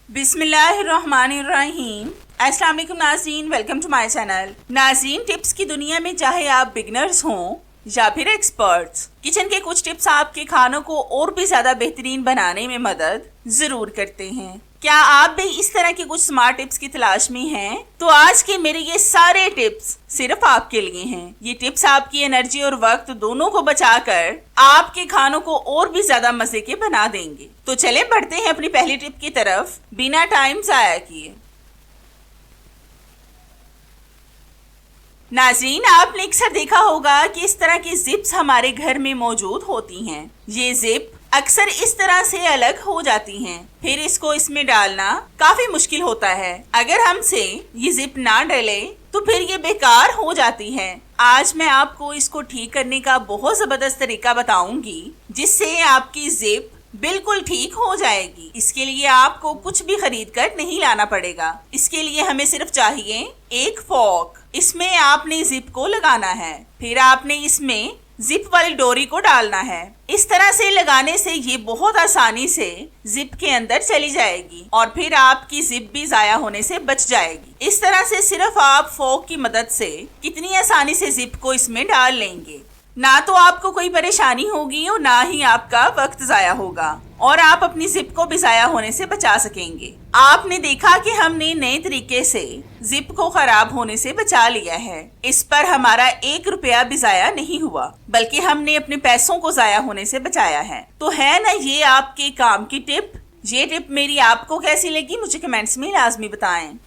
बिस्मिल्लाहिर्रहमानिर्रहीम। अस्सलाम वालेकुम नाज़रीन, वेलकम टू माय चैनल। नाज़रीन, टिप्स की दुनिया में चाहे आप बिगनर्स हों या फिर एक्सपर्ट्स, किचन के कुछ टिप्स आपके खानों को और भी ज़्यादा बेहतरीन बनाने में मदद ज़रूर करते हैं। क्या आप भी इस तरह के कुछ स्मार्ट टिप्स की तलाश में हैं? तो आज के मेरे ये सारे टिप्स सिर्फ आपके लिए हैं। ये टिप्स आपकी एनर्जी और वक्त दोनों को बचाकर आपके खानों को और भी ज्यादा मजे के बना देंगे। तो चले बढ़ते हैं अपनी पहली टिप की तरफ बिना टाइम जाया किए। नाज़रीन, आपने अक्सर देखा होगा कि इस तरह की जिप्स हमारे घर में मौजूद होती हैं। ये जिप अक्सर इस तरह से अलग हो जाती हैं, फिर इसको इसमें डालना काफी मुश्किल होता है। अगर हमसे ये जिप ना डले तो फिर ये बेकार हो जाती है। आज मैं आपको इसको ठीक करने का बहुत जबरदस्त तरीका बताऊंगी जिससे आपकी जिप बिल्कुल ठीक हो जाएगी। इसके लिए आपको कुछ भी खरीद कर नहीं लाना पड़ेगा। इसके लिए हमें सिर्फ चाहिए एक फोर्क। इसमें आपने जिप को लगाना है, फिर आपने इसमें जिप वाली डोरी को डालना है। इस तरह से लगाने से ये बहुत आसानी से जिप के अंदर चली जाएगी और फिर आपकी जिप भी जाया होने से बच जाएगी। इस तरह से सिर्फ आप फोर्क की मदद से कितनी आसानी से जिप को इसमें डाल लेंगे। ना तो आपको कोई परेशानी होगी और ना ही आपका वक्त जाया होगा और आप अपनी जिप को भी जाया होने से बचा सकेंगे। आपने देखा कि हमने नए तरीके से जिप को खराब होने से बचा लिया है। इस पर हमारा 1 रुपया भी जाया नहीं हुआ, बल्कि हमने अपने पैसों को जाया होने से बचाया है। तो है ना ये आपके काम की टिप। ये टिप मेरी आपको कैसी लगी मुझे कमेंट्स में लाजमी बताएं।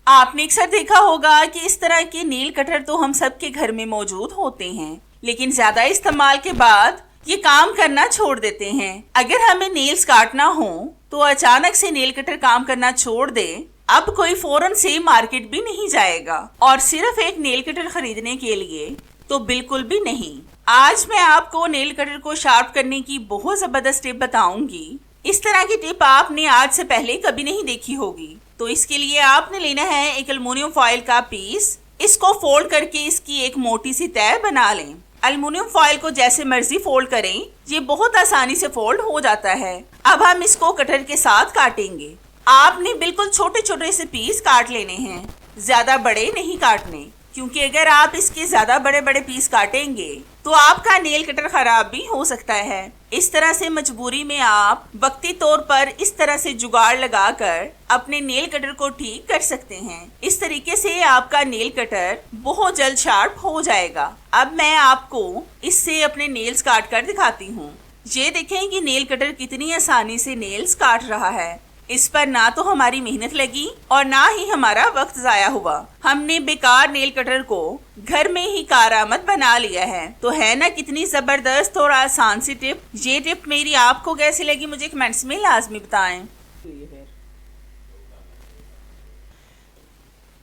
आपने अक्सर देखा होगा कि इस तरह के नील कटर तो हम सबके घर में मौजूद होते हैं, लेकिन ज्यादा इस्तेमाल के बाद ये काम करना छोड़ देते हैं। अगर हमें नेल्स काटना हो तो अचानक से नेल कटर काम करना छोड़ दे, अब कोई फौरन से मार्केट भी नहीं जाएगा और सिर्फ एक नेल कटर खरीदने के लिए तो बिल्कुल भी नहीं। आज मैं आपको नेल कटर को शार्प करने की बहुत जबरदस्त टिप बताऊंगी। इस तरह की टिप आपने आज से पहले कभी नहीं देखी होगी। तो इसके लिए आपने लेना है एक एल्युमिनियम फॉइल का पीस। इसको फोल्ड करके इसकी एक मोटी सी तह बना लें। एल्युमिनियम फॉइल को जैसे मर्जी फोल्ड करें, ये बहुत आसानी से फोल्ड हो जाता है। अब हम इसको कटर के साथ काटेंगे। आपने बिल्कुल छोटे छोटे से पीस काट लेने हैं, ज्यादा बड़े नहीं काटने, क्योंकि अगर आप इसके ज्यादा बड़े बड़े पीस काटेंगे तो आपका नेल कटर खराब भी हो सकता है। इस तरह से मजबूरी में आप वक्ती तौर पर इस तरह से जुगाड़ लगाकर अपने नेल कटर को ठीक कर सकते हैं। इस तरीके से आपका नेल कटर बहुत जल्द शार्प हो जाएगा। अब मैं आपको इससे अपने नेल्स काट कर दिखाती हूँ। ये देखें कि नेल कटर कितनी आसानी से नेल्स काट रहा है। इस पर ना तो हमारी मेहनत लगी और ना ही हमारा वक्त जाया हुआ। हमने बेकार नेल कटर को घर में ही कारआमद बना लिया है। तो है ना कितनी जबरदस्त और आसान सी टिप। ये टिप मेरी आपको कैसी लगी मुझे कमेंट्स में लाजमी बताएं।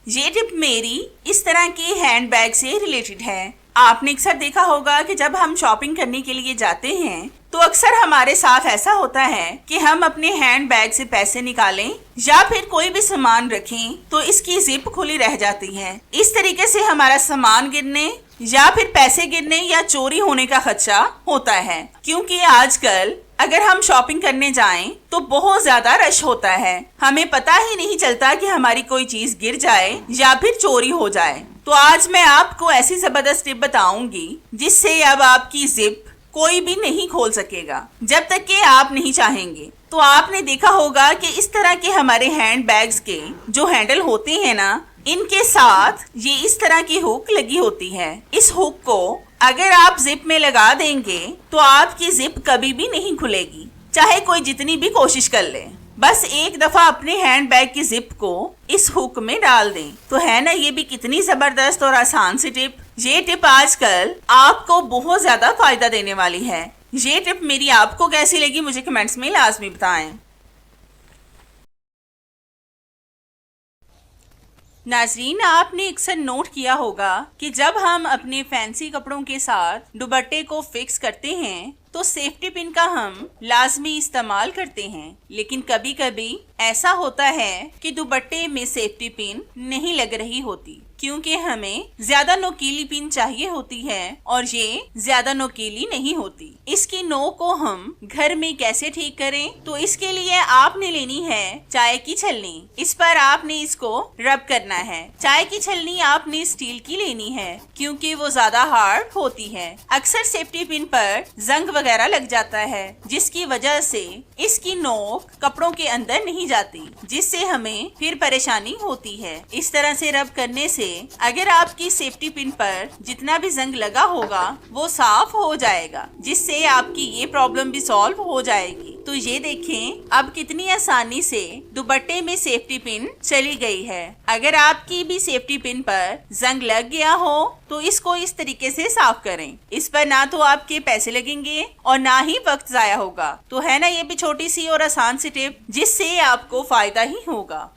ये टिप मेरी इस तरह के हैंड बैग से रिलेटेड है। आपने अक्सर देखा होगा कि जब हम शॉपिंग करने के लिए जाते हैं तो अक्सर हमारे साथ ऐसा होता है कि हम अपने हैंड बैग से पैसे निकालें या फिर कोई भी सामान रखें तो इसकी जिप खुली रह जाती है। इस तरीके से हमारा सामान गिरने या फिर पैसे गिरने या चोरी होने का खदशा होता है, क्योंकि आजकल अगर हम शॉपिंग करने जाएं तो बहुत ज्यादा रश होता है। हमें पता ही नहीं चलता कि हमारी कोई चीज गिर जाए या फिर चोरी हो जाए। तो आज मैं आपको ऐसी जबरदस्त टिप बताऊंगी जिससे अब आपकी जिप कोई भी नहीं खोल सकेगा जब तक कि आप नहीं चाहेंगे। तो आपने देखा होगा कि इस तरह के हमारे हैंड बैग्स के जो हैंडल होते हैं ना, इनके साथ ये इस तरह की हुक लगी होती है। इस हुक को अगर आप जिप में लगा देंगे तो आपकी जिप कभी भी नहीं खुलेगी, चाहे कोई जितनी भी कोशिश कर ले। बस एक दफा अपने हैंड बैग की जिप को इस हुक में डाल दें। तो है ना ये भी कितनी जबरदस्त और आसान सी टिप। ये टिप आजकल आपको बहुत ज्यादा फायदा देने वाली है। ये टिप मेरी आपको कैसी लगी मुझे कमेंट्स में लाजमी बताएं। नाजरीन, आपने अक्सर नोट किया होगा कि जब हम अपने फैंसी कपड़ों के साथ दुपट्टे को फिक्स करते हैं तो सेफ्टी पिन का हम लाजमी इस्तेमाल करते हैं, लेकिन कभी कभी ऐसा होता है कि दुपट्टे में सेफ्टी पिन नहीं लग रही होती। क्योंकि हमें ज्यादा नोकीली पिन चाहिए होती है और ये ज्यादा नोकीली नहीं होती। इसकी नोक को हम घर में कैसे ठीक करें? तो इसके लिए आपने लेनी है चाय की छलनी। इस पर आपने इसको रब करना है। चाय की छलनी आपने स्टील की लेनी है क्योंकि वो ज्यादा हार्ड होती है। अक्सर सेफ्टी पिन पर जंग वगैरह लग जाता है जिसकी वजह से इसकी नोक कपड़ों के अंदर नहीं जाती, जिससे हमें फिर परेशानी होती है। इस तरह से रब करने से अगर आपकी सेफ्टी पिन पर जितना भी जंग लगा होगा वो साफ हो जाएगा, जिससे आपकी ये प्रॉब्लम भी सॉल्व हो जाएगी। तो ये देखें अब कितनी आसानी से दुपट्टे में सेफ्टी पिन चली गई है। अगर आपकी भी सेफ्टी पिन पर जंग लग गया हो तो इसको इस तरीके से साफ करें। इस पर ना तो आपके पैसे लगेंगे और ना ही वक्त जाया होगा। तो है ना ये भी छोटी सी और आसान सी टिप जिससे आपको फायदा ही होगा।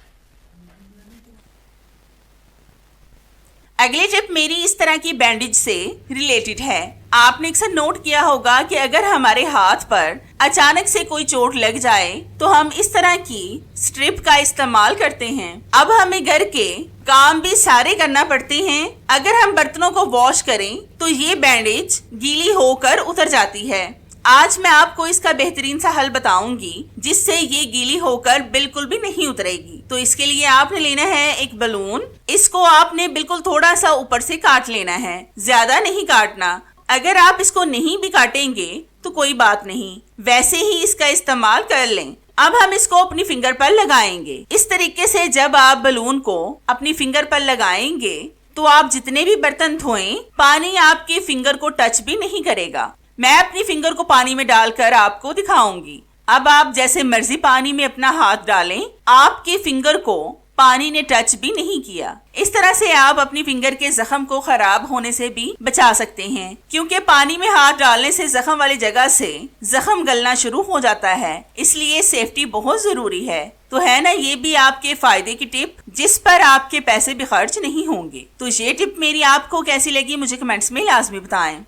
अगली टिप मेरी इस तरह की बैंडेज से रिलेटेड है। आपने अक्सर नोट किया होगा कि अगर हमारे हाथ पर अचानक से कोई चोट लग जाए तो हम इस तरह की स्ट्रिप का इस्तेमाल करते हैं। अब हमें घर के काम भी सारे करना पड़ते हैं। अगर हम बर्तनों को वॉश करें तो ये बैंडेज गीली होकर उतर जाती है। आज मैं आपको इसका बेहतरीन सा हल बताऊंगी जिससे ये गीली होकर बिल्कुल भी नहीं उतरेगी। तो इसके लिए आपने लेना है एक बलून। इसको आपने बिल्कुल थोड़ा सा ऊपर से काट लेना है, ज्यादा नहीं काटना। अगर आप इसको नहीं भी काटेंगे तो कोई बात नहीं, वैसे ही इसका इस्तेमाल कर लें। अब हम इसको अपनी फिंगर पर लगाएंगे। इस तरीके से जब आप बलून को अपनी फिंगर पर लगाएंगे तो आप जितने भी बर्तन धोएं पानी आपके फिंगर को टच भी नहीं करेगा। मैं अपनी फिंगर को पानी में डालकर आपको दिखाऊंगी। अब आप जैसे मर्जी पानी में अपना हाथ डालें, आपके फिंगर को पानी ने टच भी नहीं किया। इस तरह से आप अपनी फिंगर के जख्म को खराब होने से भी बचा सकते हैं, क्योंकि पानी में हाथ डालने से जख्म वाली जगह से जख्म गलना शुरू हो जाता है। इसलिए सेफ्टी बहुत जरूरी है। तो है ना ये भी आपके फायदे की टिप जिस पर आपके पैसे भी खर्च नहीं होंगे। तो ये टिप मेरी आपको कैसी लगी मुझे कमेंट्स में लाजमी बताएं।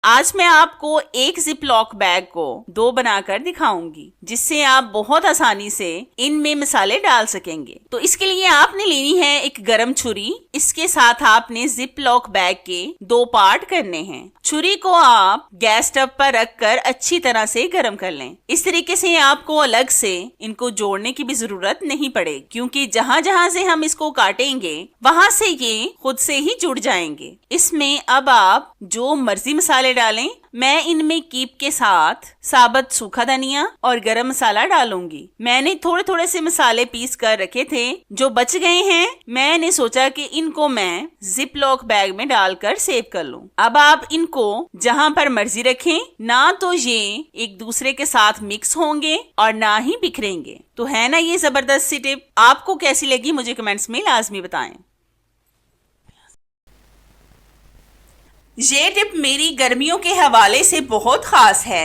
आज मैं आपको एक जिप लॉक बैग को दो बनाकर दिखाऊंगी जिससे आप बहुत आसानी से इनमें मसाले डाल सकेंगे। तो इसके लिए आपने लेनी है एक गरम छुरी। इसके साथ आपने जिप लॉक बैग के दो पार्ट करने हैं। छुरी को आप गैस स्टव पर रखकर अच्छी तरह से गर्म कर लें। इस तरीके से आपको अलग से इनको जोड़ने की भी जरूरत नहीं पड़ेगी, क्योंकि जहां जहां से हम इसको काटेंगे वहां से ये खुद से ही जुड़ जाएंगे। इसमें अब आप जो मर्जी मसाले डालें। मैं इनमें कीप के साथ साबुत सूखा धनिया और गरम मसाला डालूंगी। मैंने थोड़े थोड़े से मसाले पीस कर रखे थे, जो बच गए हैं मैंने सोचा कि इनको मैं जिप लॉक बैग में डालकर सेव कर लूं। अब आप इनको जहां पर मर्जी रखें, ना तो ये एक दूसरे के साथ मिक्स होंगे और ना ही बिखरेंगे। तो है ना ये जबरदस्त सी टिप, आपको कैसी लगी मुझे कमेंट्स में लाजमी बताएं। ये टिप मेरी गर्मियों के हवाले से बहुत खास है।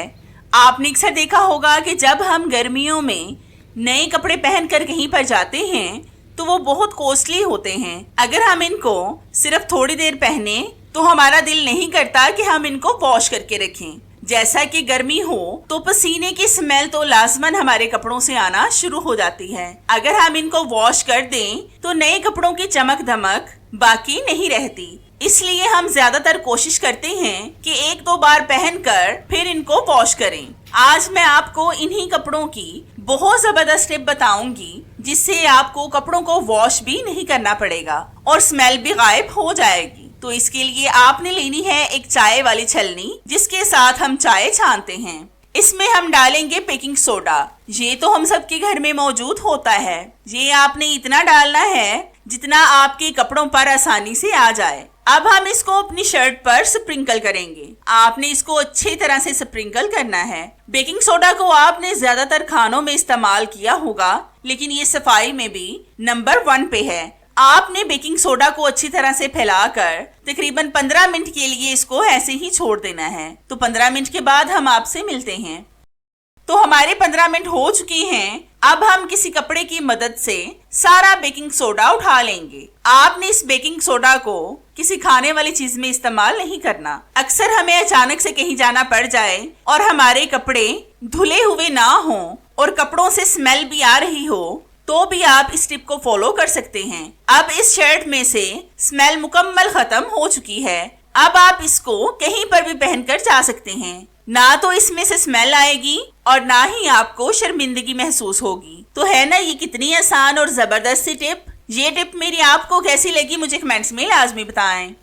आपने अक्सर देखा होगा कि जब हम गर्मियों में नए कपड़े पहनकर कहीं पर जाते हैं तो वो बहुत कॉस्टली होते हैं। अगर हम इनको सिर्फ थोड़ी देर पहने तो हमारा दिल नहीं करता कि हम इनको वॉश करके रखें। जैसा कि गर्मी हो तो पसीने की स्मेल तो लाजमन हमारे कपड़ों से आना शुरू हो जाती है। अगर हम इनको वॉश कर दें तो नए कपड़ों की चमक धमक बाकी नहीं रहती। इसलिए हम ज्यादातर कोशिश करते हैं कि एक दो बार पहनकर फिर इनको वॉश करें। आज मैं आपको इन्हीं कपड़ों की बहुत जबरदस्त टिप बताऊंगी जिससे आपको कपड़ों को वॉश भी नहीं करना पड़ेगा और स्मेल भी गायब हो जाएगी। तो इसके लिए आपने लेनी है एक चाय वाली छलनी जिसके साथ हम चाय छानते हैं। इसमें हम डालेंगे बेकिंग सोडा। ये तो हम सबके घर में मौजूद होता है। ये आपने इतना डालना है जितना आपके कपड़ों पर आसानी से आ जाए। अब हम इसको अपनी शर्ट पर स्प्रिंकल करेंगे। आपने इसको अच्छी तरह से स्प्रिंकल करना है। बेकिंग सोडा को आपने ज्यादातर खानों में इस्तेमाल किया होगा, लेकिन ये सफाई में भी नंबर 1 पे है। आपने बेकिंग सोडा को अच्छी तरह से फैलाकर तकरीबन 15 मिनट के लिए इसको ऐसे ही छोड़ देना है। तो 15 मिनट के बाद हम आपसे मिलते हैं। तो हमारे 15 मिनट हो चुके हैं। अब हम किसी कपड़े की मदद से सारा बेकिंग सोडा उठा लेंगे। आपने इस बेकिंग सोडा को किसी खाने वाली चीज में इस्तेमाल नहीं करना। अक्सर हमें अचानक से कहीं जाना पड़ जाए और हमारे कपड़े धुले हुए ना हों और कपड़ों से स्मेल भी आ रही हो तो भी आप इस टिप को फॉलो कर सकते हैं। अब इस शर्ट में से स्मेल मुकम्मल खत्म हो चुकी है। अब आप इसको कहीं पर भी पहनकर जा सकते हैं। ना तो इसमें से स्मेल आएगी और ना ही आपको शर्मिंदगी महसूस होगी। तो है ना ये कितनी आसान और जबरदस्त सी टिप। ये टिप मेरी आपको कैसी लगी मुझे कमेंट्स में लाजमी बताएं।